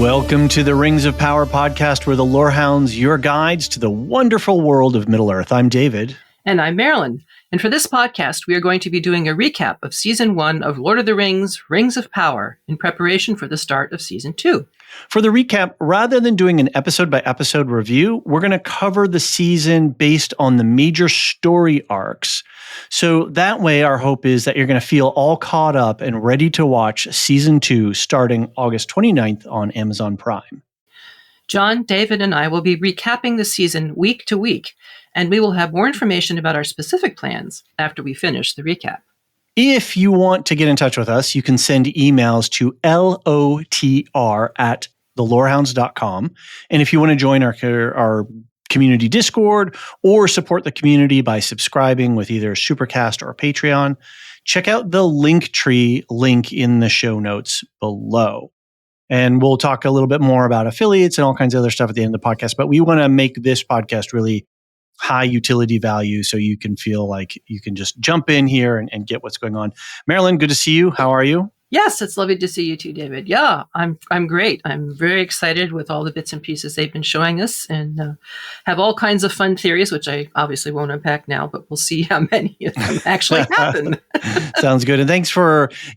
Welcome to the Rings of Power podcast, where the Lorehounds, your guides to the wonderful world of Middle-earth. I'm David. And I'm Marilyn. And for this podcast, we are going to be doing a recap of Season 1 of Lord of the Rings, Rings of Power, in preparation for the start of Season 2. For the recap, rather than doing an episode-by-episode review, we're going to cover the season based on the major story arcs. So that way, our hope is that you're going to feel all caught up and ready to watch Season 2 starting August 29th on Amazon Prime. John, David, and I will be recapping the season week to week, and we will have more information about our specific plans after we finish the recap. If you want to get in touch with us, you can send emails to lotr@thelorehounds.com. And if you want to join our community Discord or support the community by subscribing with either Supercast or Patreon, check out the Linktree link in the show notes below. And we'll talk a little bit more about affiliates and all kinds of other stuff at the end of the podcast. But we want to make this podcast really high utility value so you can feel like you can just jump in here and get what's going on. Marilyn, good to see you. How are you? Yes, it's lovely to see you too, David. Yeah, I'm great. I'm very excited with all the bits and pieces they've been showing us, and have all kinds of fun theories, which I obviously won't unpack now, but we'll see how many of them actually happen. Sounds good. And thanks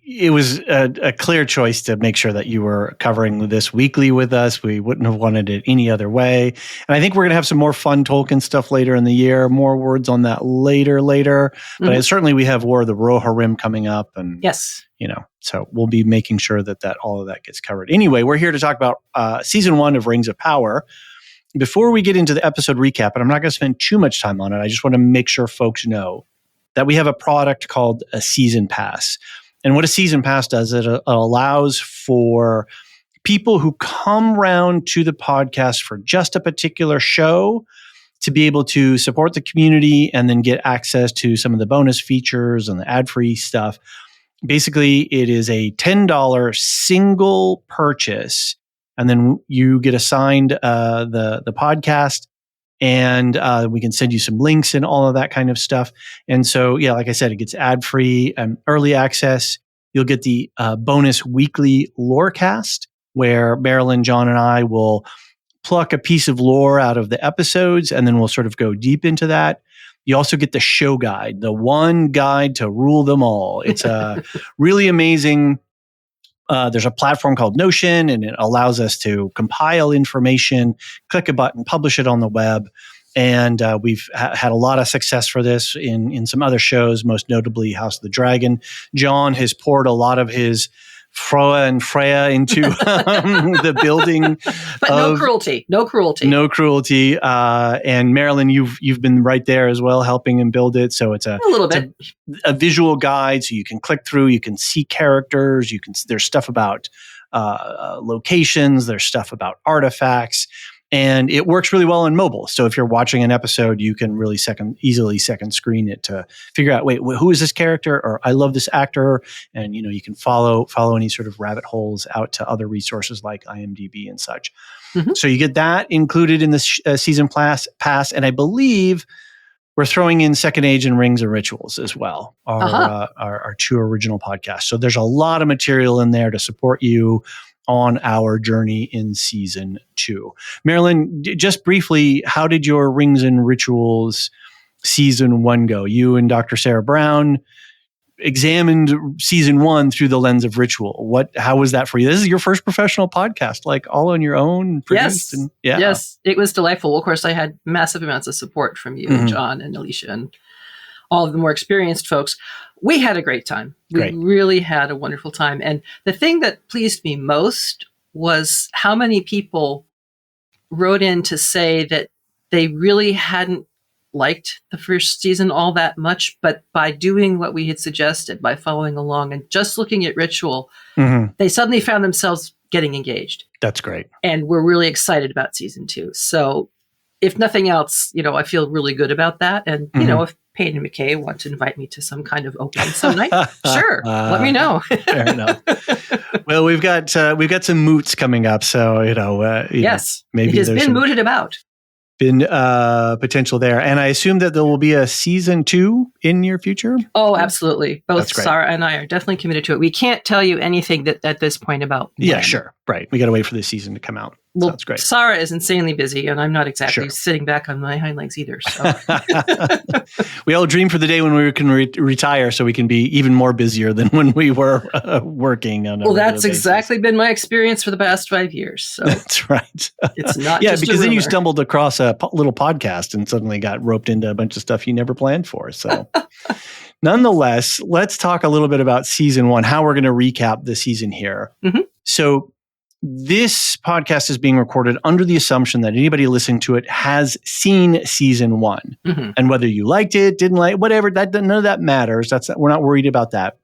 it was a clear choice to make sure that you were covering this weekly with us. We wouldn't have wanted it any other way. And I think we're going to have some more fun Tolkien stuff later in the year. More words on that later. But certainly we have War of the Rohirrim coming up. And yes. So we'll be making sure that all of that gets covered. Anyway, we're here to talk about Season 1 of Rings of Power. Before we get into the episode recap, and I'm not going to spend too much time on it, I just want to make sure folks know that we have a product called a Season Pass. And what a Season Pass does, it allows for people who come round to the podcast for just a particular show to be able to support the community and then get access to some of the bonus features and the ad-free stuff. Basically, it is a $10 single purchase, and then you get assigned the podcast, and we can send you some links and all of that kind of stuff. And so, yeah, like I said, it gets ad-free and early access. You'll get the bonus weekly Lorecast, where Marilyn, John, and I will pluck a piece of lore out of the episodes, and then we'll sort of go deep into that. You also get the show guide, the one guide to rule them all. It's really amazing. There's a platform called Notion, and it allows us to compile information, click a button, publish it on the web. And we've had a lot of success for this in some other shows, most notably House of the Dragon. John has poured a lot of his Froa and Freya into the building. But no cruelty. No cruelty. And Marilyn, you've been right there as well, helping him build it. So it's a little bit a visual guide, so you can click through, you can see characters, there's stuff about locations, there's stuff about artifacts. And it works really well on mobile. So if you're watching an episode, you can really easily second screen it to figure out, wait, who is this character? Or I love this actor. And, you can follow any sort of rabbit holes out to other resources like IMDb and such. Mm-hmm. So you get that included in the season pass. And I believe we're throwing in Second Age and Rings and Rituals as well, our two original podcasts. So there's a lot of material in there to support you on our journey in Season 2. Marilyn, just briefly, how did your Rings and Rituals Season 1 go? You and Dr. Sarah Brown examined Season 1 through the lens of ritual. How was that for you? This is your first professional podcast, like all on your own, produced. Yes, it was delightful. Of course, I had massive amounts of support from you, mm-hmm. John and Alicia, and all of the more experienced folks. We had a great time. We really had a wonderful time. And the thing that pleased me most was how many people wrote in to say that they really hadn't liked the first season all that much, but by doing what we had suggested, by following along and just looking at ritual, mm-hmm. they suddenly found themselves getting engaged. That's great. And we're really excited about Season 2. So if nothing else, I feel really good about that. And, mm-hmm. If Payne and McKay want to invite me to some kind of opening some night, sure, let me know. Fair enough. Well, we've got some moots coming up, so yes, maybe it has been mooted about. Been potential there, and I assume that there will be a Season 2 in near future. Oh, absolutely. Both Sarah and I are definitely committed to it. We can't tell you anything at this point about. Yeah, sure. Right. We got to wait for this season to come out. Well, Sounds great. Sarah is insanely busy, and I'm not exactly Sure. sitting back on my hind legs either. So. We all dream for the day when we can retire so we can be even more busier than when we were working on a regular that's basis. Exactly been my experience for the past 5 years. So that's right. It's not yeah, just because a then you rumor. stumbled across a little podcast and suddenly got roped into a bunch of stuff you never planned for. So nonetheless, let's talk a little bit about season 1, how we're going to recap the season here. Mm-hmm. So this podcast is being recorded under the assumption that anybody listening to it has seen season 1. Mm-hmm. And whether you liked it, didn't like it, whatever, none of that matters. We're not worried about that.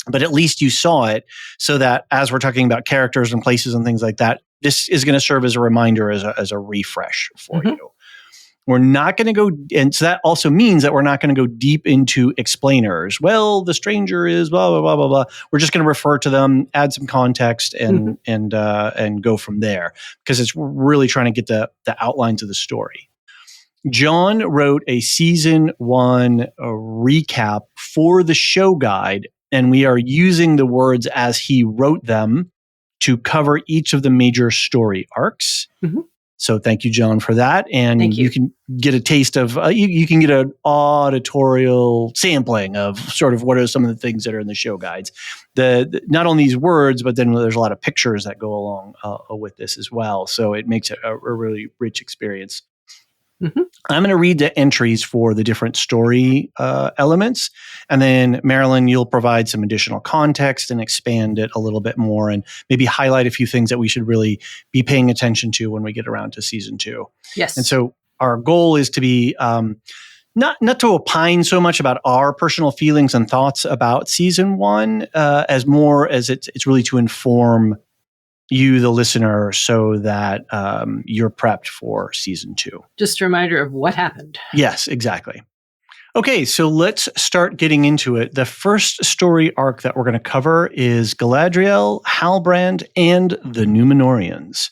But at least you saw it, so that as we're talking about characters and places and things like that, this is going to serve as a reminder, as a refresh for Mm-hmm. you. We're not going to go, and so that also means that we're not going to go deep into explainers. Well, the stranger is blah blah blah blah blah. We're just going to refer to them, add some context, and go from there, because it's really trying to get the outlines of the story. John wrote a season 1 recap for the show guide, and we are using the words as he wrote them to cover each of the major story arcs. Mm-hmm. So thank you, John, for that. And you can get a taste of, you can get an auditorial sampling of sort of what are some of the things that are in the show guides. Not only these words, but then there's a lot of pictures that go along with this as well. So it makes it a really rich experience. Mm-hmm. I'm going to read the entries for the different story elements. And then, Marilyn, you'll provide some additional context and expand it a little bit more, and maybe highlight a few things that we should really be paying attention to when we get around to season 2. Yes. And so our goal is to be not to opine so much about our personal feelings and thoughts about season 1, as more as it's really to inform you, the listener, so that you're prepped for season 2. Just a reminder of what happened. Yes, exactly. Okay, so let's start getting into it. The first story arc that we're going to cover is Galadriel, Halbrand, and the Númenóreans.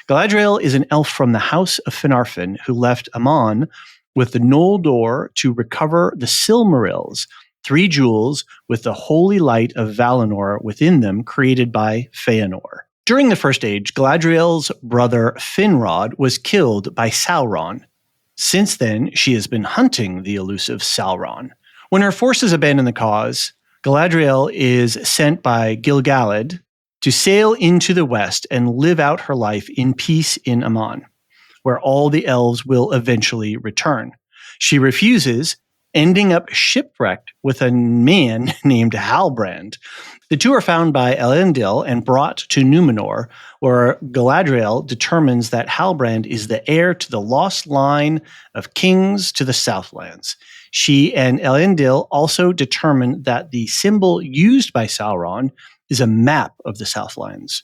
Galadriel is an elf from the House of Finarfin who left Aman with the Noldor to recover the Silmarils, 3 jewels with the holy light of Valinor within them, created by Feanor. During the First Age, Galadriel's brother Finrod was killed by Sauron. Since then, she has been hunting the elusive Sauron. When her forces abandon the cause, Galadriel is sent by Gil-galad to sail into the west and live out her life in peace in Aman, where all the elves will eventually return. She refuses, ending up shipwrecked with a man named Halbrand. The 2 are found by Elendil and brought to Númenor, where Galadriel determines that Halbrand is the heir to the lost line of kings to the Southlands. She and Elendil also determine that the symbol used by Sauron is a map of the Southlands.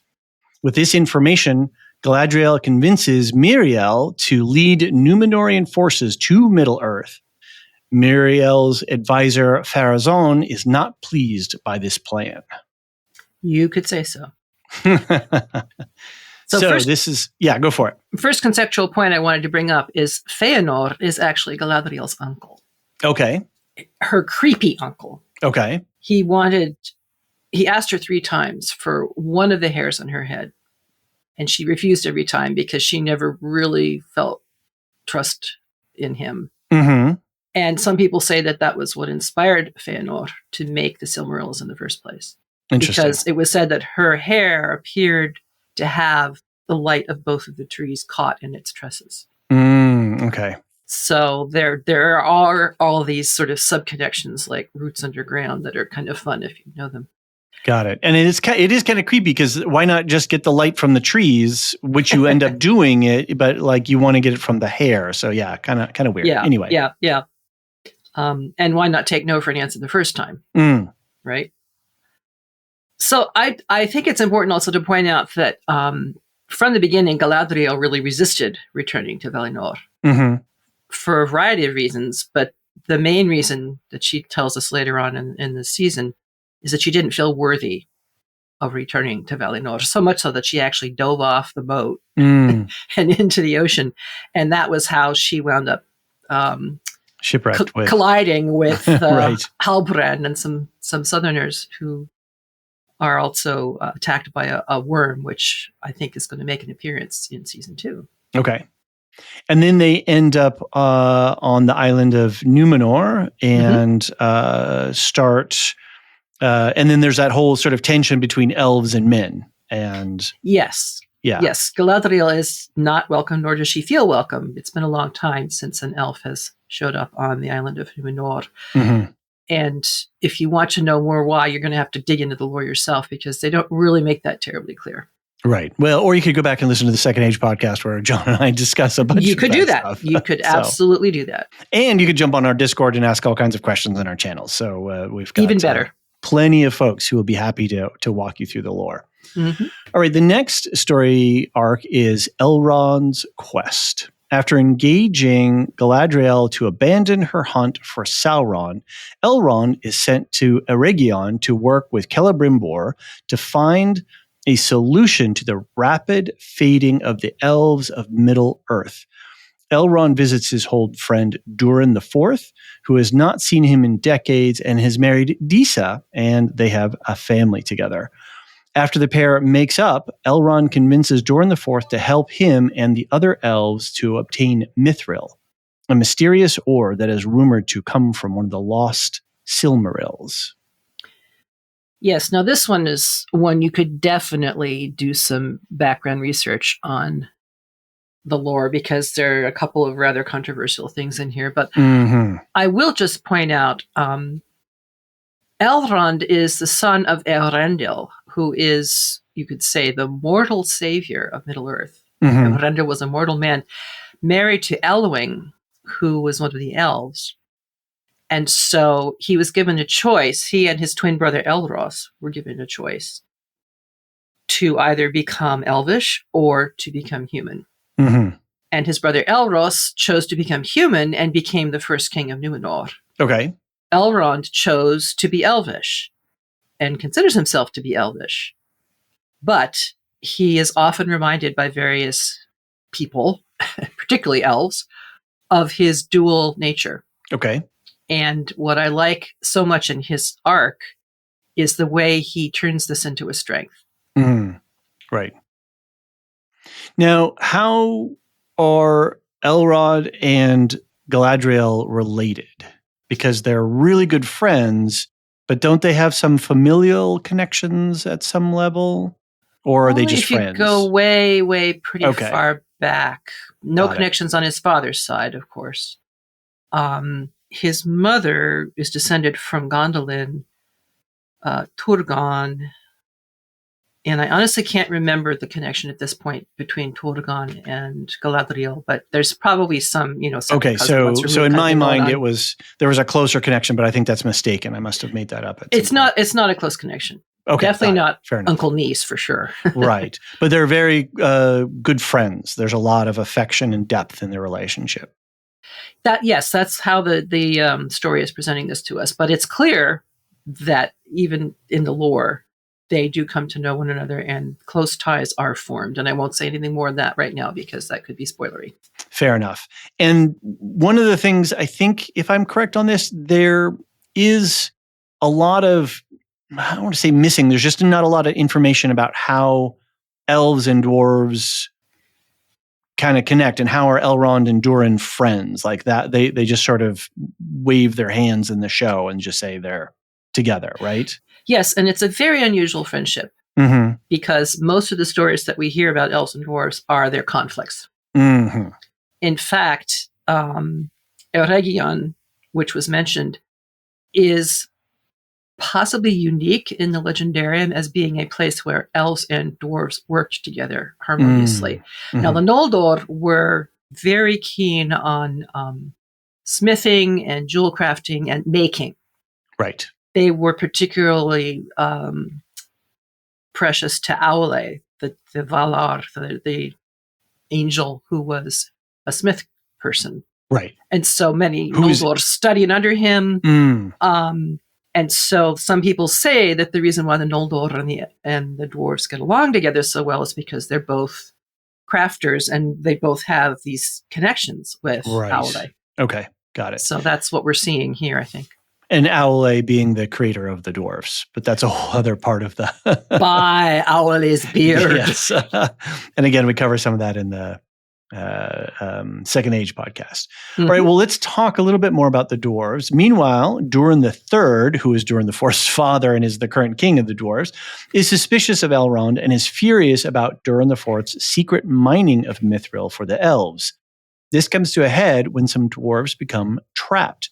With this information, Galadriel convinces Miriel to lead Númenorian forces to Middle-earth. Miriel's advisor, Pharazôn, is not pleased by this plan. You could say so. Go for it. First conceptual point I wanted to bring up is Feanor is actually Galadriel's uncle. Okay. Her creepy uncle. Okay. He asked her 3 times for one of the hairs on her head, and she refused every time because she never really felt trust in him. Mm-hmm. And some people say that was what inspired Feanor to make the Silmarils in the first place. Interesting. Because it was said that her hair appeared to have the light of both of the trees caught in its tresses. Okay. So there are all these sort of sub-connections like roots underground that are kind of fun if you know them. Got it. And it is kind of creepy, because why not just get the light from the trees, which you end up doing it, but like you want to get it from the hair. So yeah, kind of weird. Yeah. Anyway. Yeah. And why not take no for an answer the first time? Right? So I think it's important also to point out that from the beginning, Galadriel really resisted returning to Valinor for a variety of reasons. But the main reason that she tells us later on in the season is that she didn't feel worthy of returning to Valinor, so much so that she actually dove off the boat and into the ocean. And that was how she wound up shipwrecked colliding with right. Halbrand and some Southerners who are also attacked by a worm, which I think is going to make an appearance in season 2. Okay. And then they end up on the island of Numenor and start. And then there's that whole sort of tension between elves and men. And yes. Galadriel is not welcome, nor does she feel welcome. It's been a long time since an elf has showed up on the island of Numenor. And if you want to know more why, you're going to have to dig into the lore yourself, because they don't really make that terribly clear. Right. Well, or you could go back and listen to the Second Age podcast where John and I discuss a bunch of stuff. You could do that. You could absolutely do that. And you could jump on our Discord and ask all kinds of questions on our channel. So we've got even better. Plenty of folks who will be happy to walk you through the lore. Mm-hmm. All right. The next story arc is Elrond's quest. After engaging Galadriel to abandon her hunt for Sauron, Elrond is sent to Eregion to work with Celebrimbor to find a solution to the rapid fading of the elves of Middle-earth. Elrond visits his old friend Durin IV, who has not seen him in decades and has married Disa, and they have a family together. After the pair makes up, Elrond convinces Durin IV to help him and the other elves to obtain Mithril, a mysterious ore that is rumored to come from one of the lost Silmarils. Yes, now this one is one you could definitely do some background research on the lore, because there are a couple of rather controversial things in here. But I will just point out, Elrond is the son of Eärendil, who is, you could say, the mortal savior of Middle-earth. Eärendil was a mortal man married to Elwing, who was one of the elves. And so he was given a choice. He and his twin brother Elros were given a choice to either become elvish or to become human. And his brother Elros chose to become human and became the first king of Numenor. Okay. Elrond chose to be elvish and considers himself to be elvish. But he is often reminded by various people, particularly elves, of his dual nature. Okay. And what I like so much in his arc is the way he turns this into a strength. Right. Now, how are Elrond and Galadriel related? Because they're really good friends, but don't they have some familial connections at some level? Or are they just friends? If you go way pretty far back. No connections on his father's side, of course. His mother is descended from Gondolin, Turgon, and I honestly can't remember the connection at this point between Turgon and Galadriel, but there's probably some, Okay, so in my mind, there was a closer connection, but I think that's mistaken. I must have made that up. It's not a close connection. Okay, definitely not uncle niece for sure. Right, but they're very good friends. There's a lot of affection and depth in their relationship. That's how the story is presenting this to us. But it's clear that even in the lore, they do come to know one another and close ties are formed. And I won't say anything more than that right now because that could be spoilery. Fair enough. And one of the things, I think, if I'm correct on this, there is a lot of, I don't want to say missing, there's just not a lot of information about how elves and dwarves kind of connect, and how are Elrond and Durin friends like that. They just sort of wave their hands in the show and just say they're together, right? Yes, and it's a very unusual friendship because most of the stories that we hear about elves and dwarves are their conflicts. In fact, Eregion, which was mentioned, is possibly unique in the Legendarium as being a place where elves and dwarves worked together harmoniously. Now, the Noldor were very keen on smithing and jewel crafting and making. Right. They were particularly precious to Aule, the Valar, the angel who was a smith person. Right. And so many Noldor studied under him. And so some people say that the reason why the Noldor and the dwarves get along together so well is because they're both crafters and they both have these connections with Aule. Okay, got it. So that's what we're seeing here, I think. And Aule being the creator of the dwarves, but that's a whole other part of the by Aule's beard. Yes. And again, we cover some of that in the Second Age podcast. All right, well, let's talk a little bit more about the dwarves. Meanwhile, Durin the Third, who is Durin the Fourth's father and is the current king of the dwarves, is suspicious of Elrond and is furious about Durin the Fourth's secret mining of mithril for the elves. This comes to a head when some dwarves become trapped.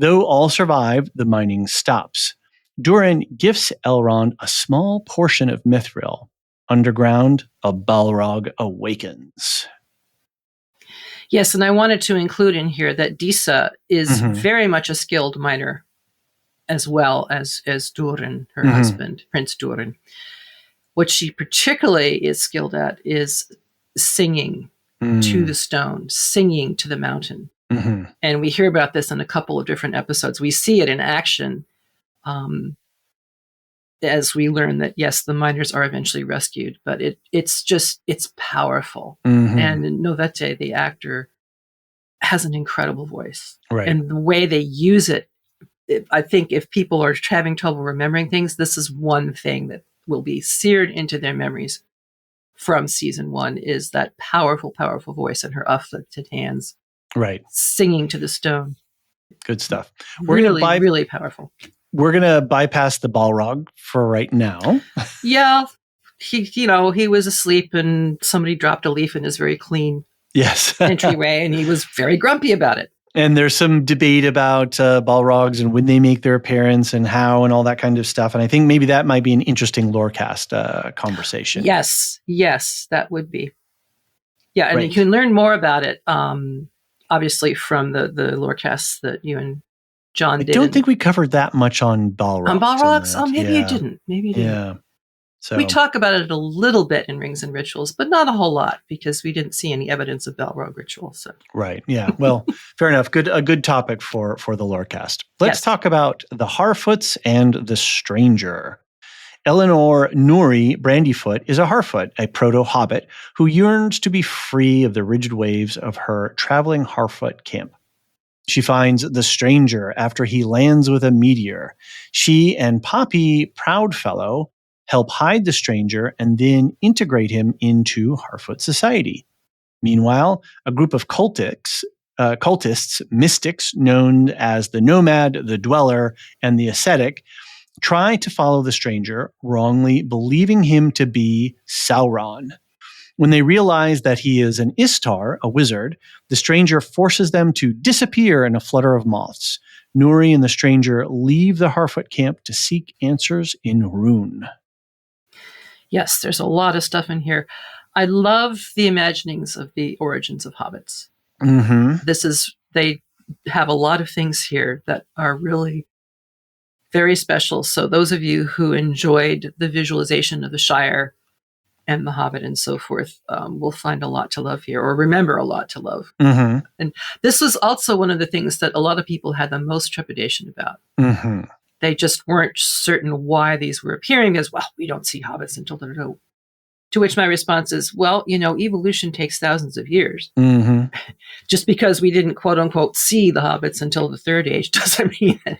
Though all survive, the mining stops. Durin gifts Elrond a small portion of mithril. Underground, a Balrog awakens. Yes, and I wanted to include in here that Disa is very much a skilled miner, as well as Durin, her husband, Prince Durin. What she particularly is skilled at is singing to the stone, singing to the mountain. And we hear about this in a couple of different episodes. We see it in action as we learn that, yes, the miners are eventually rescued, but it's powerful. And Novete, the actor, has an incredible voice. Right. And the way they use it, I think if people are having trouble remembering things, this is one thing that will be seared into their memories from season 1, is that powerful, powerful voice and her uplifted hands. Right. Singing to the stone. Good stuff. Really powerful. We're going to bypass the Balrog for right now. Yeah. He was asleep and somebody dropped a leaf in his very clean entryway, and he was very grumpy about it. And there's some debate about Balrogs and when they make their appearance and how and all that kind of stuff. And I think maybe that might be an interesting Lorecast conversation. Yes, that would be. Yeah, and you can learn more about it, obviously, from the Lorecasts that you and John did. I don't think we covered that much on Balrogs. On Balrogs? Oh, maybe you didn't. Yeah. So we talk about it a little bit in Rings and Rituals, but not a whole lot because we didn't see any evidence of Balrog ritual. So. Right. Yeah. Well, fair enough. A good topic for the Lorecast. Let's talk about the Harfoots and the Stranger. Eleanor Nuri Brandyfoot is a Harfoot, a proto-hobbit who yearns to be free of the rigid waves of her traveling Harfoot camp. She finds the Stranger after he lands with a meteor. She and Poppy Proudfellow help hide the Stranger and then integrate him into Harfoot society. Meanwhile, a group of cultists, mystics known as the Nomad, the Dweller, and the Ascetic, try to follow the Stranger, wrongly believing him to be Sauron. When they realize that he is an Istar, a wizard, the Stranger forces them to disappear in a flutter of moths. Nuri and the Stranger leave the Harfoot camp to seek answers in Rune. Yes, there's a lot of stuff in here. I love the imaginings of the origins of hobbits. They have a lot of things here that are really very special. So those of you who enjoyed the visualization of the Shire and the Hobbit and so forth will find a lot to love here, or remember a lot to love. And this was also one of the things that a lot of people had the most trepidation about. They just weren't certain why these were appearing as, well, we don't see hobbits until they're no. To which my response is, well, evolution takes thousands of years. Just because we didn't, quote unquote, see the hobbits until the Third Age doesn't mean that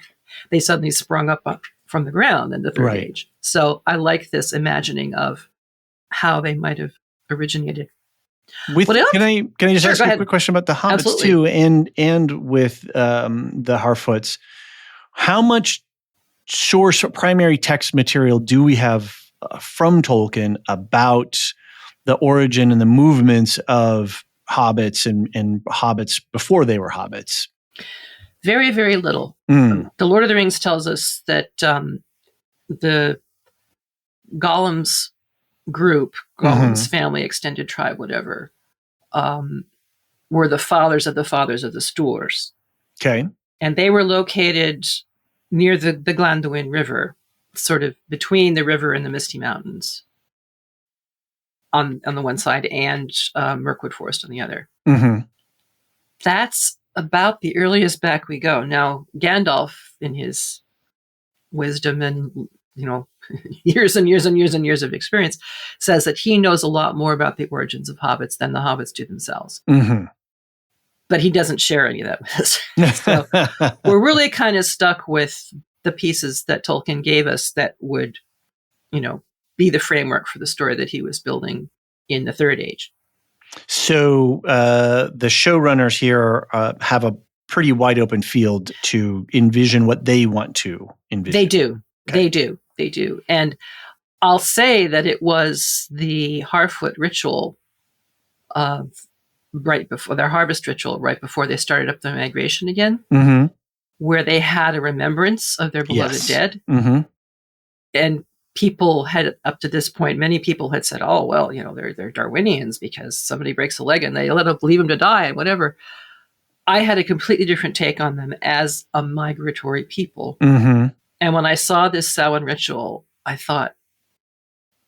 they suddenly sprung up from the ground in the Third Age. So I like this imagining of how they might have originated. What else? Can I just ask you a quick question about the hobbits too, and with the Harfoots? How much source or primary text material do we have from Tolkien about the origin and the movements of hobbits and hobbits before they were hobbits? Very, very little. The Lord of the Rings tells us that the Gollum's group, Gollum's family, extended tribe, whatever, were the fathers of the Stoors. Okay. And they were located near the Glanduin River, sort of between the river and the Misty Mountains on the one side and Mirkwood Forest on the other. That's about the earliest back we go. Now, Gandalf, in his wisdom and years and years and years and years of experience, says that he knows a lot more about the origins of hobbits than the hobbits do themselves. but he doesn't share any of that with us. So we're really kind of stuck with the pieces that Tolkien gave us that would, be the framework for the story that he was building in the Third Age. So the showrunners here have a pretty wide open field to envision what they want to envision. They do. Okay. They do. And I'll say that it was the Harfoot ritual right before their harvest ritual, right before they started up the migration again, where they had a remembrance of their beloved dead. And people had, up to this point, many people had said, oh, well, they're Darwinians because somebody breaks a leg and they leave them to die and whatever. I had a completely different take on them as a migratory people. And when I saw this Samhain ritual, I thought,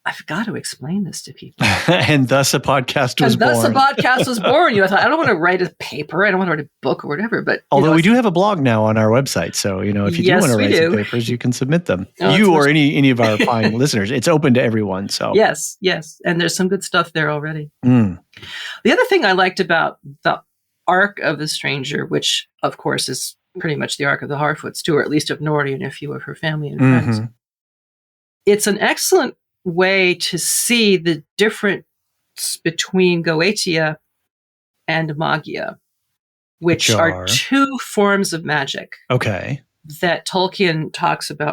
I've got to explain this to people. And thus a podcast was born. I thought, I don't want to write a paper. I don't want to write a book or whatever. But although we do have a blog now on our website. So, if you do want to write some papers, you can submit them. You or any of our fine listeners. It's open to everyone. So Yes. And there's some good stuff there already. The other thing I liked about the arc of the stranger, which of course is pretty much the arc of the Harfoots too, or at least of Nori and a few of her family and friends. It's an excellent way to see the difference between Goetia and Magia, which are two forms of magic. Okay. That Tolkien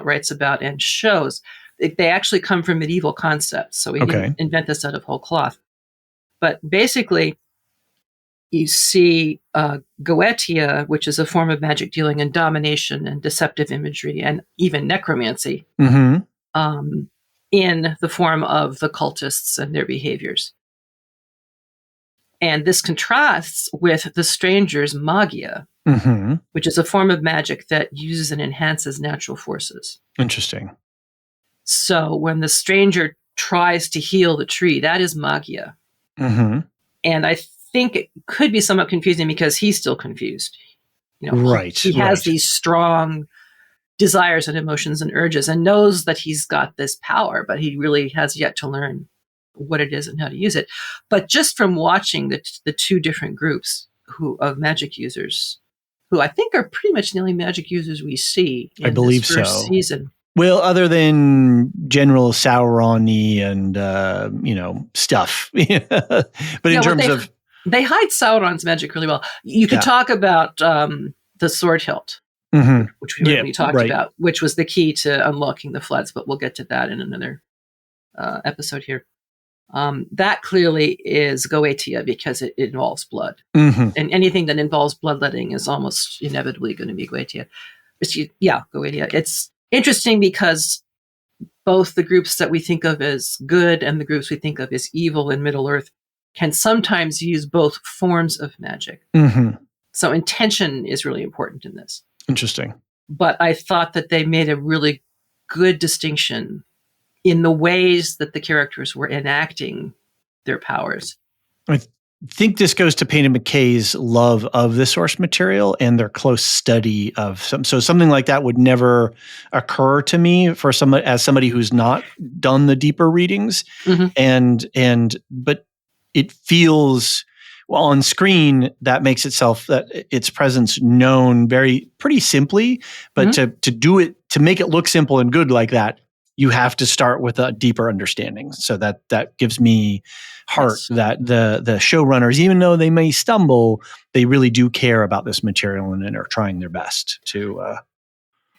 writes about, and shows. They actually come from medieval concepts, so he didn't invent this out of whole cloth. But basically, you see Goetia, which is a form of magic dealing in domination and deceptive imagery and even necromancy. In the form of the cultists and their behaviors. And this contrasts with the stranger's Magia, which is a form of magic that uses and enhances natural forces. Interesting. So when the stranger tries to heal the tree, that is Magia. And I think it could be somewhat confusing because he's still confused. He has these strong desires and emotions and urges and knows that he's got this power, but he really has yet to learn what it is and how to use it. But just from watching the two different groups of magic users, who I think are pretty much the only magic users we see in this first season. Well, other than General Sauron-y and, stuff. But in terms of... They hide Sauron's magic really well. You could talk about the sword hilt. Which we already talked about, which was the key to unlocking the floods, but we'll get to that in another episode here. That clearly is Goetia because it involves blood. And anything that involves bloodletting is almost inevitably going to be Goetia. Goetia. It's interesting because both the groups that we think of as good and the groups we think of as evil in Middle-earth can sometimes use both forms of magic. So intention is really important in this. Interesting. But I thought that they made a really good distinction in the ways that the characters were enacting their powers. I think this goes to Payne and McKay's love of the source material and their close study of something like that would never occur to me as somebody who's not done the deeper readings. But it feels... Well, on screen, that makes its presence known pretty simply, but to do it, to make it look simple and good like that, you have to start with a deeper understanding. So that gives me heart that the showrunners, even though they may stumble, they really do care about this material and are trying their best to.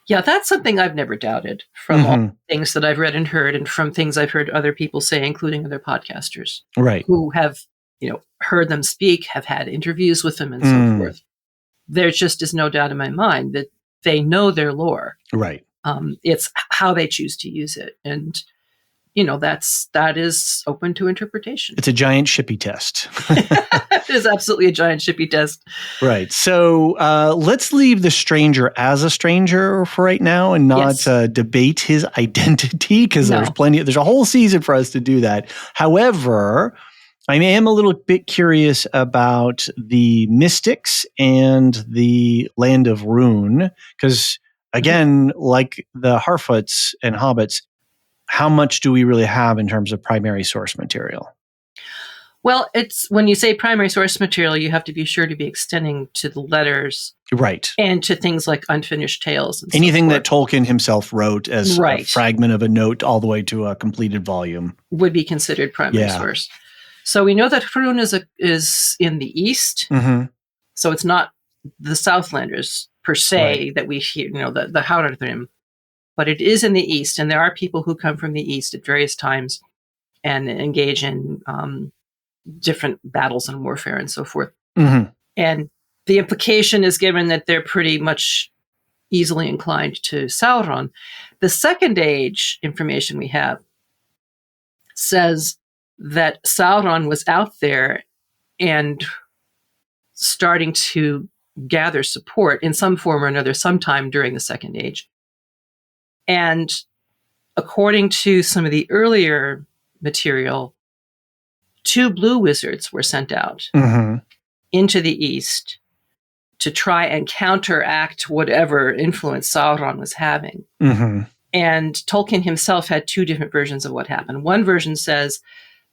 That's something I've never doubted from all things that I've read and heard, and from things I've heard other people say, including other podcasters, who have heard them speak, have had interviews with them and so forth. There just is no doubt in my mind that they know their lore. Right. It's how they choose to use it. And, that is open to interpretation. It's a giant shippy test. It is absolutely a giant shippy test. Right. So let's leave the stranger as a stranger for right now and not debate his identity, because there's a whole season for us to do that. However, I am a little bit curious about the mystics and the land of Rune, because again, like the Harfoots and Hobbits, how much do we really have in terms of primary source material? Well, it's when you say primary source material, you have to be sure to be extending to the letters. Right. And to things like unfinished tales. And anything so that Tolkien himself wrote as a fragment of a note all the way to a completed volume would be considered primary source. So we know that Hrun is in the east. Mm-hmm. So it's not the Southlanders per se that we hear, the Hauratrim, but it is in the east. And there are people who come from the east at various times and engage in different battles and warfare and so forth. Mm-hmm. And the implication is given that they're pretty much easily inclined to Sauron. The Second Age information we have says that Sauron was out there and starting to gather support in some form or another sometime during the Second Age. And according to some of the earlier material, 2 blue wizards were sent out into the east to try and counteract whatever influence Sauron was having. Mm-hmm. And Tolkien himself had 2 different versions of what happened. One version says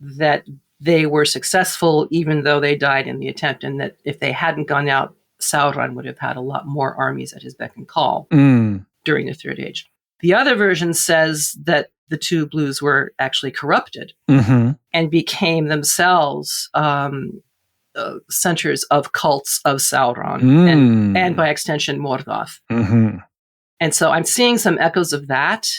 that they were successful even though they died in the attempt, and that if they hadn't gone out, Sauron would have had a lot more armies at his beck and call during the Third Age. The other version says that the 2 blues were actually corrupted and became themselves centers of cults of Sauron and by extension Morgoth. And so I'm seeing some echoes of that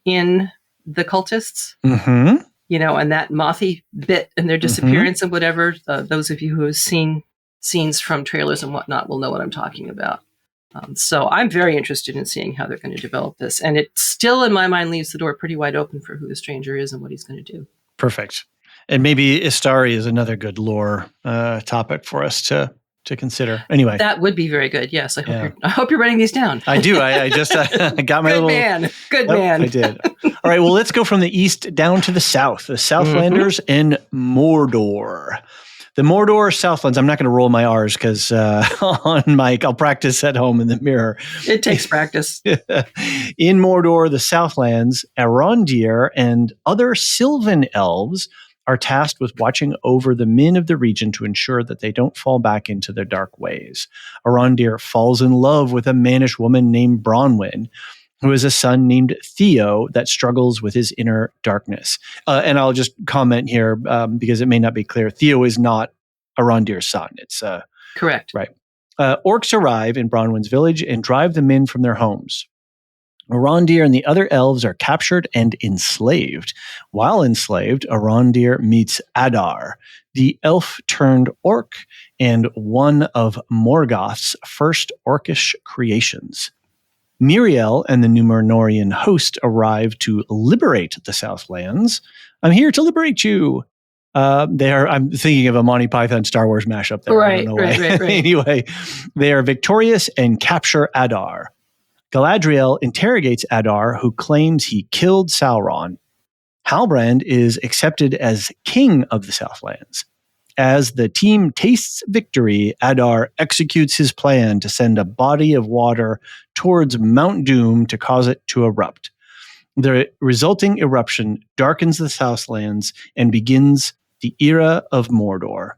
in the cultists, and that mothy bit and their disappearance and whatever. Those of you who have seen scenes from trailers and whatnot will know what I'm talking about. So I'm very interested in seeing how they're going to develop this. And it still, in my mind, leaves the door pretty wide open for who the stranger is and what he's going to do. Perfect. And maybe Istari is another good lore topic for us to consider. Anyway, that would be very good. Yes, I hope you're writing these down. I do. I just got my Good man. I did. All right. Well, let's go from the east down to the south. The Southlanders in Mordor. The Mordor Southlands. I'm not going to roll my R's because on mic, I'll practice at home in the mirror. It takes practice. In Mordor, the Southlands, Arondir and other Sylvan elves are tasked with watching over the men of the region to ensure that they don't fall back into their dark ways. Arondir falls in love with a mannish woman named Bronwyn, who has a son named Theo that struggles with his inner darkness. And I'll just comment here because it may not be clear. Theo is not Arondir's son. It's correct. Right. Orcs arrive in Bronwyn's village and drive the men from their homes. Arondir and the other elves are captured and enslaved. While enslaved, Arondir meets Adar, the elf-turned-orc and one of Morgoth's first orcish creations. Miriel and the Númenórean host arrive to liberate the Southlands. I'm here to liberate you. I'm thinking of a Monty Python Star Wars mashup there. Right. Anyway, they are victorious and capture Adar. Galadriel interrogates Adar, who claims he killed Sauron. Halbrand is accepted as king of the Southlands. As the team tastes victory, Adar executes his plan to send a body of water towards Mount Doom to cause it to erupt. The resulting eruption darkens the Southlands and begins the era of Mordor.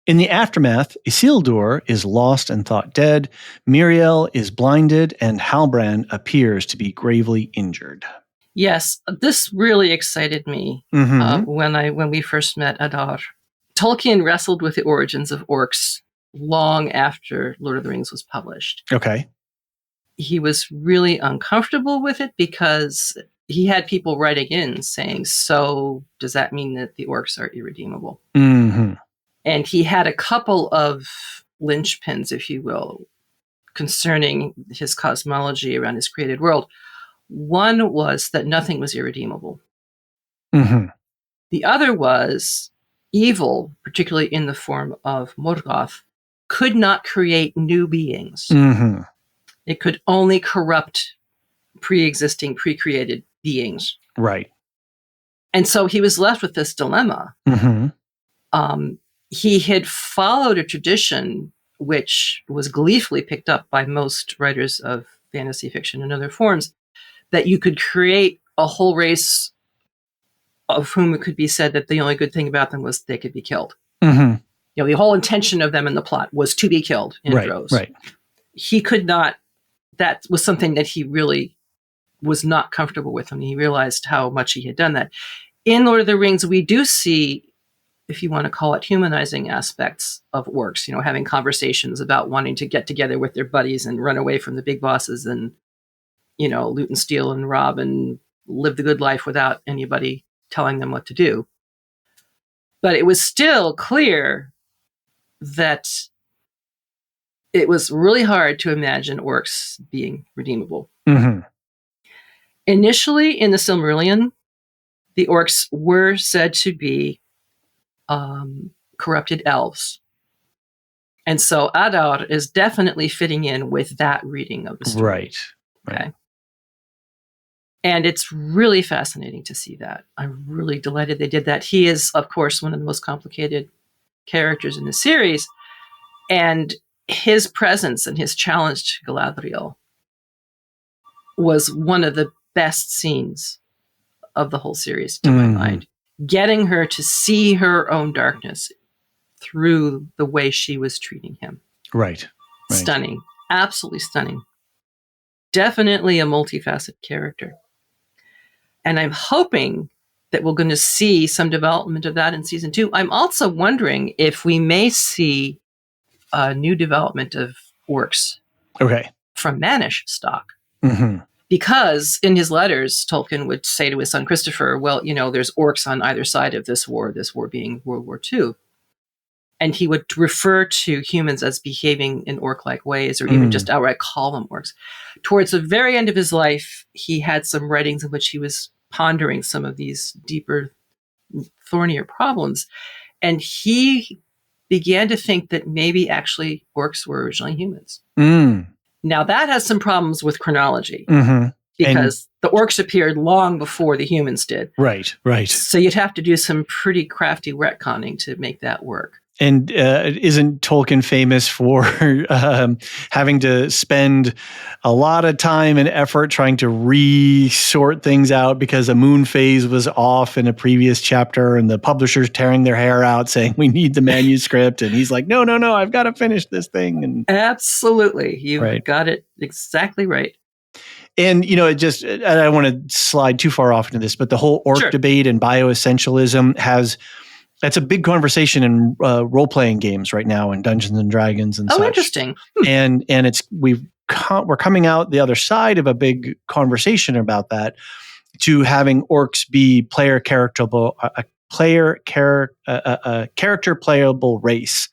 In the aftermath, Isildur is lost and thought dead, Miriel is blinded, and Halbrand appears to be gravely injured. Yes, this really excited me when we first met Adar. Tolkien wrestled with the origins of orcs long after Lord of the Rings was published. Okay. He was really uncomfortable with it because he had people writing in saying, so does that mean that the orcs are irredeemable? And he had a couple of linchpins, if you will, concerning his cosmology around his created world. One was that nothing was irredeemable. The other was evil, particularly in the form of Morgoth, could not create new beings. It could only corrupt pre-existing, pre-created beings. Right. And so he was left with this dilemma. He had followed a tradition which was gleefully picked up by most writers of fantasy fiction and other forms, that you could create a whole race of whom it could be said that the only good thing about them was they could be killed. Mm-hmm. The whole intention of them in the plot was to be killed in droves. Right. He could not, that was something that he really was not comfortable with when he realized how much he had done that. In Lord of the Rings, we do see, if you want to call it, humanizing aspects of orcs, having conversations about wanting to get together with their buddies and run away from the big bosses and, loot and steal and rob and live the good life without anybody telling them what to do. But it was still clear that it was really hard to imagine orcs being redeemable. Mm-hmm. Initially, in the Silmarillion, the orcs were said to be corrupted elves. And so Adar is definitely fitting in with that reading of the story. Right. Okay. And it's really fascinating to see that. I'm really delighted they did that. He is, of course, one of the most complicated characters in the series. And his presence and his challenge to Galadriel was one of the best scenes of the whole series, to my mind. Getting her to see her own darkness through the way she was treating him. Right. Stunning. Absolutely stunning. Definitely a multifaceted character. And I'm hoping that we're going to see some development of that in season 2. I'm also wondering if we may see a new development of orcs from Manish stock. Mm-hmm. Because in his letters, Tolkien would say to his son Christopher, well, there's orcs on either side of this war being World War II. And he would refer to humans as behaving in orc-like ways, or even just outright call them orcs. Towards the very end of his life, he had some writings in which he was pondering some of these deeper, thornier problems. And he began to think that maybe actually orcs were originally humans. Now, that has some problems with chronology. Because the orcs appeared long before the humans did. Right. So you'd have to do some pretty crafty retconning to make that work. And isn't Tolkien famous for having to spend a lot of time and effort trying to re-sort things out because a moon phase was off in a previous chapter and the publishers tearing their hair out saying, we need the manuscript. And he's like, no, I've got to finish this thing. And absolutely. You've got it exactly right. And, I don't want to slide too far off into this, but the whole orc debate and bioessentialism that's a big conversation in role-playing games right now in Dungeons and Dragons and such. Oh, interesting. And we're coming out the other side of a big conversation about that, to having orcs be character playable race.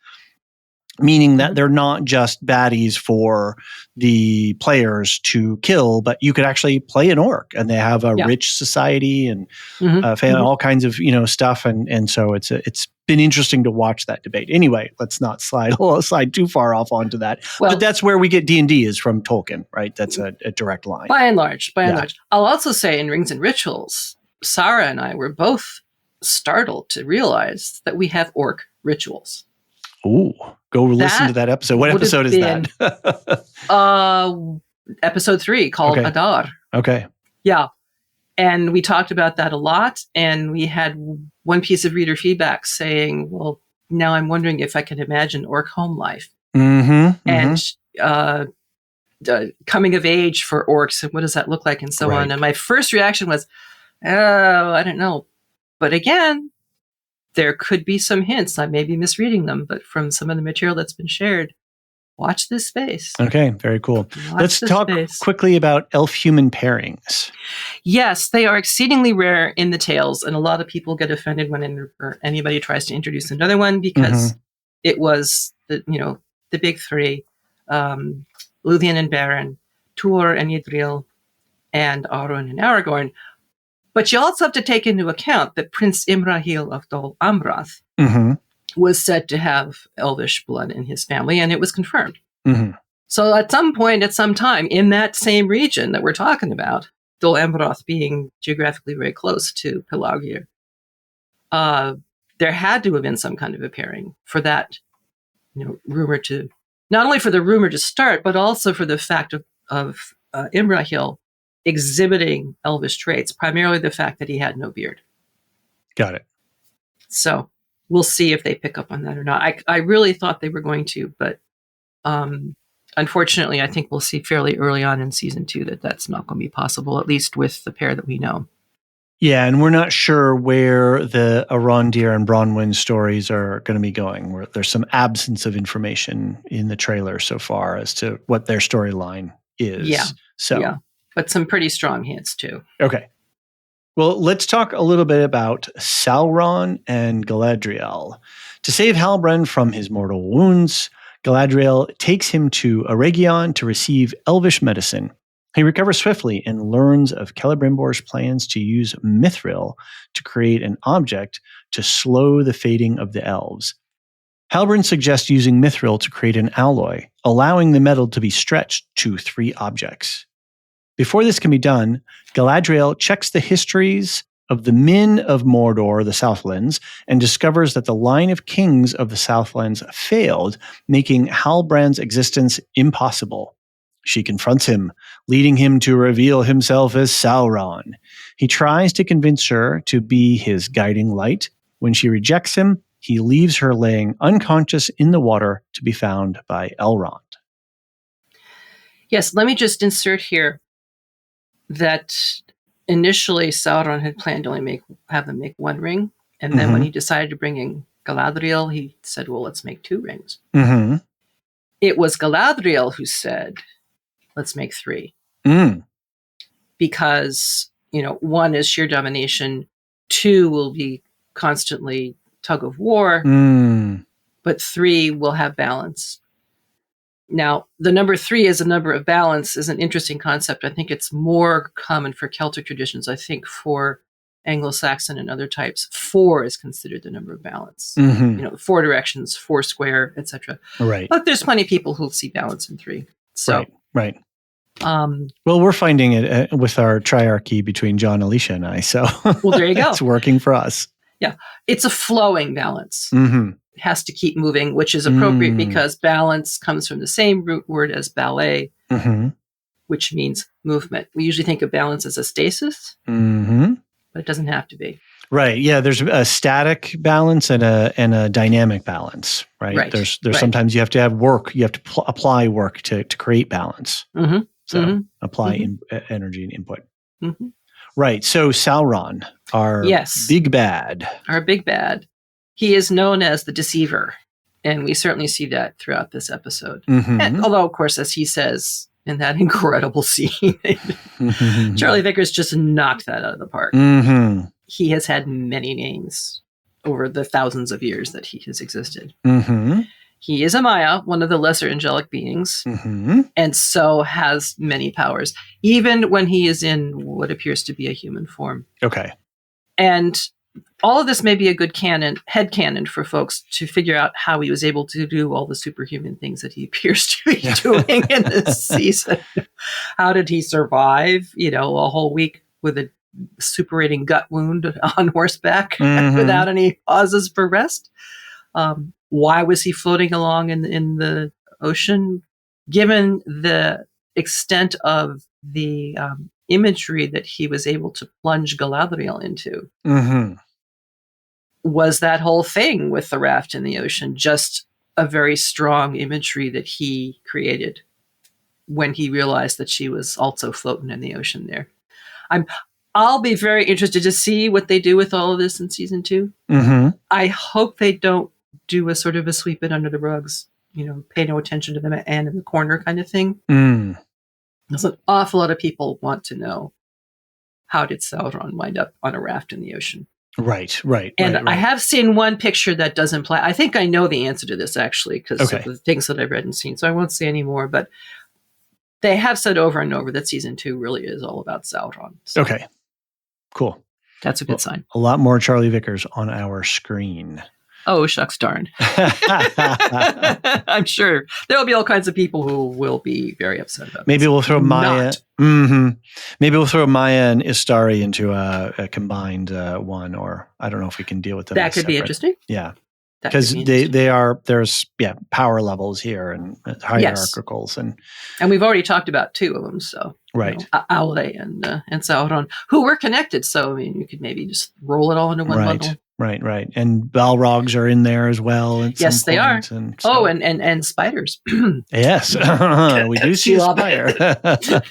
Meaning that they're not just baddies for the players to kill, but you could actually play an orc, and they have a rich society and all kinds of stuff, and so it's been interesting to watch that debate. Anyway, let's not slide too far off onto that. Well, but that's where we get D&D is from Tolkien, right? That's a direct line. By and large. I'll also say in Rings and Rituals, Sarah and I were both startled to realize that we have orc rituals. Ooh, go listen to that episode. What episode is that? Episode 3 called Adar. Okay. Yeah. And we talked about that a lot. And we had one piece of reader feedback saying, well, now I'm wondering if I can imagine orc home life. And coming of age for orcs and what does that look like and so on. And my first reaction was, oh, I don't know. But again, there could be some hints. I may be misreading them, but from some of the material that's been shared, watch this space. Okay, very cool. Let's talk quickly about elf-human pairings. Yes, they are exceedingly rare in the tales, and a lot of people get offended when anybody tries to introduce another one because it was the big three, Luthien and Beren, Tuor and Yidril, and Arwen and Aragorn. But you also have to take into account that Prince Imrahil of Dol Amroth was said to have elvish blood in his family, and it was confirmed. So at some point, at some time, in that same region that we're talking about, Dol Amroth being geographically very close to Pelagir, there had to have been some kind of a pairing for that rumor to, not only for the rumor to start, but also for the fact of Imrahil exhibiting elvish traits, primarily the fact that he had no beard. Got it. So we'll see if they pick up on that or not. I really thought they were going to, but unfortunately, I think we'll see fairly early on in season 2 that that's not going to be possible, at least with the pair that we know. Yeah, and we're not sure where the Arondir and Bronwyn stories are going to be going. There's some absence of information in the trailer so far as to what their storyline is. Yeah, but some pretty strong hints too. Okay. Well, let's talk a little bit about Sauron and Galadriel. To save Halbrand from his mortal wounds, Galadriel takes him to Eregion to receive elvish medicine. He recovers swiftly and learns of Celebrimbor's plans to use mithril to create an object to slow the fading of the elves. Halbrand suggests using mithril to create an alloy, allowing the metal to be stretched to 3 objects. Before this can be done, Galadriel checks the histories of the Min of Mordor, the Southlands, and discovers that the line of kings of the Southlands failed, making Halbrand's existence impossible. She confronts him, leading him to reveal himself as Sauron. He tries to convince her to be his guiding light. When she rejects him, he leaves her laying unconscious in the water to be found by Elrond. Yes, let me just insert here that initially Sauron had planned to only have them make 1 ring. And then when he decided to bring in Galadriel, he said, well, let's make 2 rings. Mm-hmm. It was Galadriel who said, let's make 3. Because, 1 is sheer domination, 2 will be constantly tug of war, but 3 will have balance. Now, the number 3 as a number of balance is an interesting concept. I think it's more common for Celtic traditions. I think for Anglo-Saxon and other types, 4 is considered the number of balance. 4 directions, 4 square, etc. Right. But there's plenty of people who see balance in 3. So, right. Well, we're finding it with our triarchy between John, Alicia, and I. So, well, there you go. It's working for us. Yeah, it's a flowing balance. It has to keep moving, which is appropriate because balance comes from the same root word as ballet, which means movement. We usually think of balance as a stasis, but it doesn't have to be. Right. Yeah. There's a static balance and a dynamic balance. Right. There's sometimes you have to have work. You have to apply work to create balance. So apply energy and input. Right. So Sauron, our big bad. Our big bad. He is known as the Deceiver, and we certainly see that throughout this episode. And although, of course, as he says in that incredible scene, Charlie Vickers just knocked that out of the park. He has had many names over the thousands of years that he has existed. He is a Maya, one of the lesser angelic beings, and so has many powers, even when he is in what appears to be a human form. Okay. And all of this may be a good headcanon for folks to figure out how he was able to do all the superhuman things that he appears to be doing in this season. How did he survive, a whole week with a suppurating gut wound on horseback without any pauses for rest? Why was he floating along in the ocean? Given the extent of the imagery that he was able to plunge Galadriel into, was that whole thing with the raft in the ocean just a very strong imagery that he created when he realized that she was also floating in the ocean there? I'll be very interested to see what they do with all of this in season 2. I hope they don't do a sort of a sweep it under the rugs, pay no attention to them and in the corner kind of thing. There's an awful lot of people want to know, how did Sauron wind up on a raft in the ocean? Right. And I have seen one picture that does imply, I think I know the answer to this actually, because of the things that I've read and seen, so I won't say any more, but they have said over and over that season 2 really is all about Sauron. So okay. Cool. That's a good sign. A lot more Charlie Vickers on our screen. Oh, shucks darn. I'm sure there'll be all kinds of people who will be very upset about Maybe we'll throw Maya. Maybe we'll throw Maya and Istari into a combined one, or I don't know if we can deal with them. That could be interesting. Yeah. because there's power levels here and hierarchicals, and we've already talked about two of them. So right, Aule and Sauron, who were connected. So I mean, you could maybe just roll it all into one bundle. Right. And Balrogs are in there as well. Yes, they are. And so. and spiders. Yes, we do see a spider.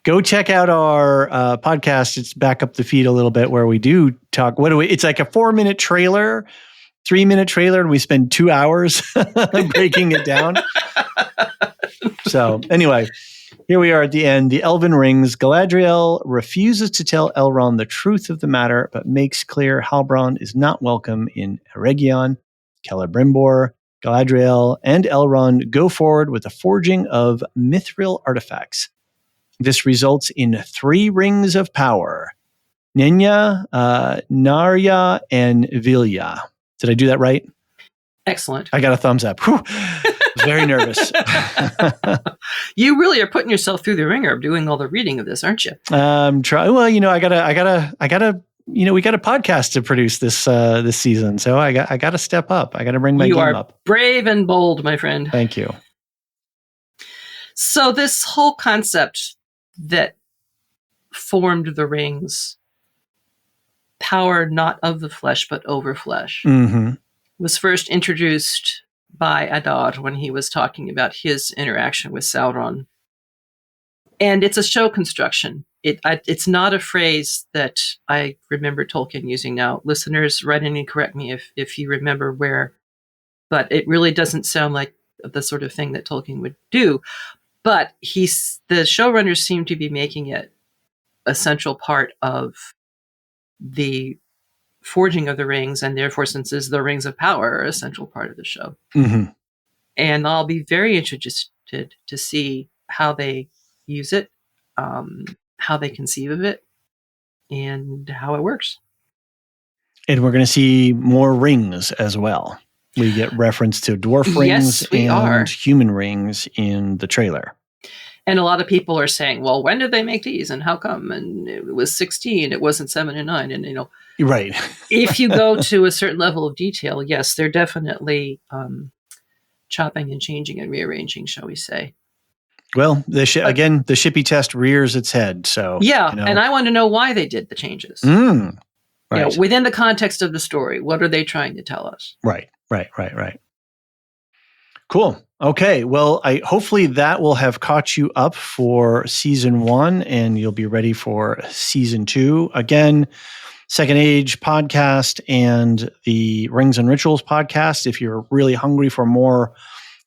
Go check out our podcast. It's back up the feed a little bit where we do talk. It's like a 4-minute trailer, 3-minute trailer, and we spend 2 hours breaking it down. So anyway, here we are at the end. The Elven Rings. Galadriel refuses to tell Elrond the truth of the matter, but makes clear Halbrand is not welcome in Eregion. Celebrimbor, Galadriel, and Elrond go forward with the forging of mithril artifacts. This results in 3 rings of power: Nenya, Narya, and Vilya. Did I do that right? Excellent. I got a thumbs up. Whew. I was very nervous. You really are putting yourself through the ringer of doing all the reading of this, aren't you? Try. Well, I gotta. We got a podcast to produce this season, so I got to step up. I got to bring my game up. You are brave and bold, my friend. Thank you. So this whole concept that formed the rings, power not of the flesh but over flesh, was first introduced by Adar when he was talking about his interaction with Sauron. And it's a show construction. It's not a phrase that I remember Tolkien using. Now, listeners, write in and correct me if you remember where, but it really doesn't sound like the sort of thing that Tolkien would do. But the showrunners seem to be making it a central part of the forging of the rings, and therefore, since it's the Rings of Power, are a central part of the show. Mm-hmm. And I'll be very interested to see how they use it, how they conceive of it, and how it works. And we're going to see more rings as well. We get reference to dwarf rings and human rings in the trailer. And a lot of people are saying, well, when did they make these and how come? And it was 16, it wasn't 7 and 9. And, right. If you go to a certain level of detail, yes, they're definitely chopping and changing and rearranging, shall we say. Well, the shippy test rears its head. So yeah, and I want to know why they did the changes. Right. Within the context of the story, what are they trying to tell us? Right. Cool. Okay. Well, hopefully that will have caught you up for season 1, and you'll be ready for season 2. Again, Second Age podcast and the Rings and Rituals podcast. If you're really hungry for more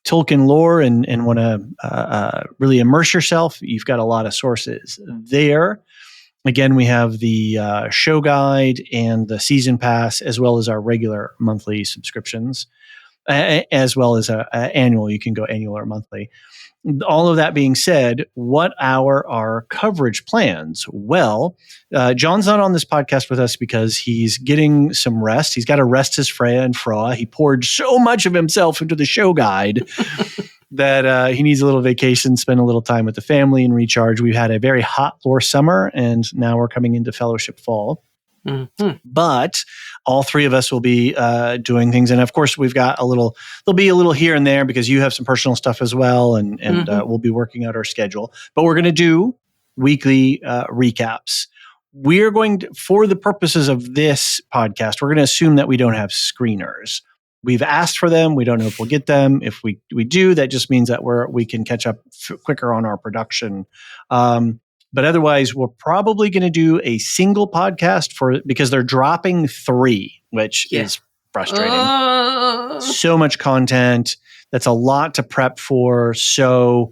Tolkien lore and want to really immerse yourself, you've got a lot of sources there. Again, we have the show guide and the season pass, as well as our regular monthly subscriptions, as well as annual. You can go annual or monthly. All of that being said, what are our coverage plans? Well, John's not on this podcast with us because he's getting some rest. He's got to rest his Freya and Fra. He poured so much of himself into the show guide that he needs a little vacation, spend a little time with the family and recharge. We've had a very hot lore summer, and now we're coming into Fellowship Fall. Mm-hmm. But all 3 of us will be doing things. And of course, there'll be a little here and there because you have some personal stuff as well. And we'll be working out our schedule. But we're going to do weekly recaps. We're going to, for the purposes of this podcast, we're going to assume that we don't have screeners. We've asked for them. We don't know if we'll get them. If we do, that just means that we can catch up quicker on our production. But otherwise, we're probably going to do a single podcast because they're dropping 3, which is frustrating. So much content. That's a lot to prep for. So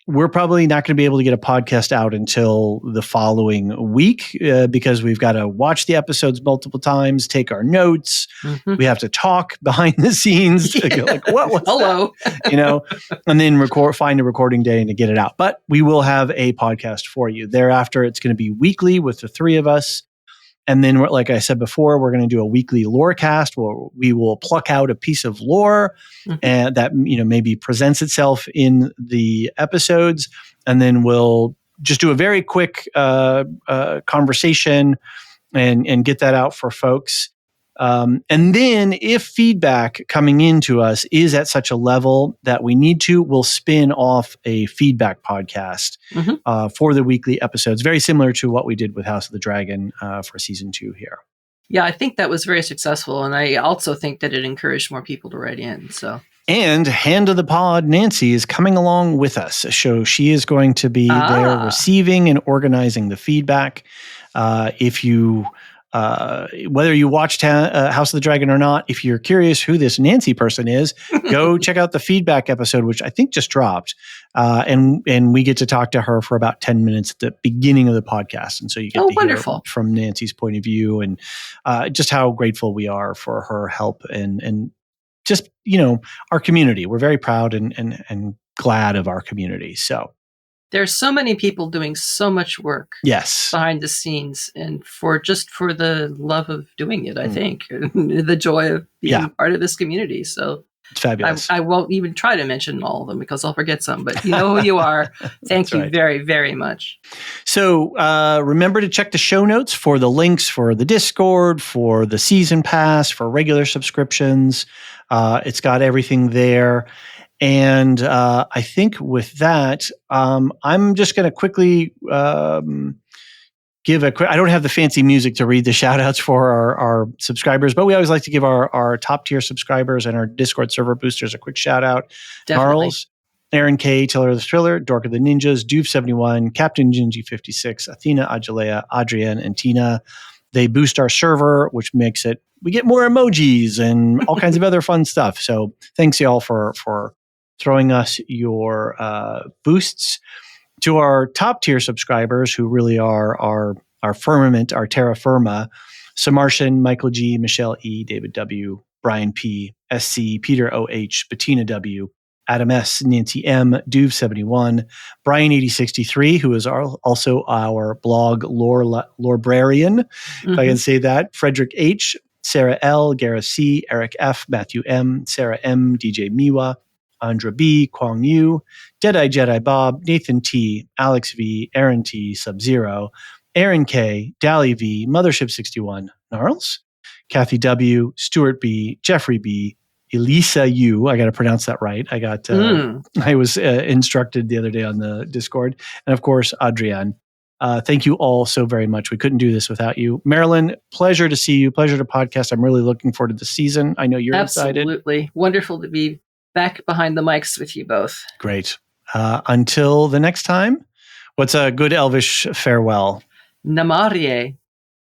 we're probably not going to be able to get a podcast out until the following week because we've got to watch the episodes multiple times, take our notes. Mm-hmm. We have to talk behind the scenes. Yeah. Like, what was hello? That? And then find a recording day and to get it out. But we will have a podcast for you. Thereafter, it's going to be weekly with the 3 of us. And then, like I said before, we're going to do a weekly lore cast where we will pluck out a piece of lore and that maybe presents itself in the episodes, and then we'll just do a very quick conversation and get that out for folks. And then if feedback coming into us is at such a level that we need to, we'll spin off a feedback podcast for the weekly episodes, very similar to what we did with House of the Dragon for season 2 here. Yeah, I think that was very successful. And I also think that it encouraged more people to write in. And Hand of the Pod, Nancy, is coming along with us. So she is going to be there receiving and organizing the feedback. If you... whether you watched House of the Dragon or not, if you're curious who this Nancy person is, go check out the feedback episode, which I think just dropped. And we get to talk to her for about 10 minutes at the beginning of the podcast. And so you get to hear from Nancy's point of view and just how grateful we are for her help and just, our community. We're very proud and glad of our community. So there's so many people doing so much work behind the scenes and for the love of doing it, I think, the joy of being part of this community. So it's fabulous. I won't even try to mention all of them because I'll forget some, but you know who you are. Thank you very, very much. So remember to check the show notes for the links for the Discord, for the season pass, for regular subscriptions. It's got everything there. And I think with that, I'm just going to quickly give a quick, I don't have the fancy music to read the shout outs for our subscribers, but we always like to give our top tier subscribers and our Discord server boosters a quick shout out. Charles, Aaron K, Tiller the Thriller, Dork of the Ninjas, Doof71, Captain Gingy56, Athena Ajalea, Adrienne, and Tina. They boost our server, which makes it, we get more emojis and all kinds of other fun stuff. So thanks y'all for throwing us your boosts. To our top tier subscribers who really are our firmament, our terra firma, Samartian, Michael G, Michelle E, David W, Brian P, SC, Peter OH, Bettina W, Adam S, Nancy M, Duve71, Brian 8063, who is also our blog Lorebrarian, if I can say that, Frederick H, Sarah L, Gareth C, Eric F, Matthew M, Sarah M, DJ Miwa, Andra B, Kwang Yu, Deadeye Jedi Bob, Nathan T, Alex V, Aaron T, Sub-Zero, Aaron K, Dally V, Mothership 61, Gnarls, Kathy W, Stuart B, Jeffrey B, Elisa U, I got to pronounce that right. I was instructed the other day on the Discord, and of course, Adrienne. Thank you all so very much. We couldn't do this without you. Marilyn, pleasure to see you. Pleasure to podcast. I'm really looking forward to the season. I know you're excited. Absolutely. Wonderful to be back behind the mics with you both. Great. Until the next time, what's a good Elvish farewell? Namarie.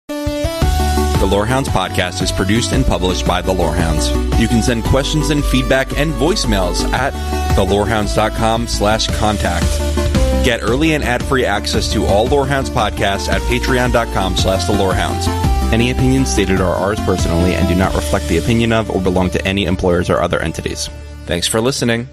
The Lorehounds podcast is produced and published by the Lorehounds. You can send questions and feedback and voicemails at thelorehounds.com/contact. Get early and ad-free access to all Lorehounds podcasts at patreon.com/thelorehounds. Any opinions stated are ours personally and do not reflect the opinion of or belong to any employers or other entities. Thanks for listening.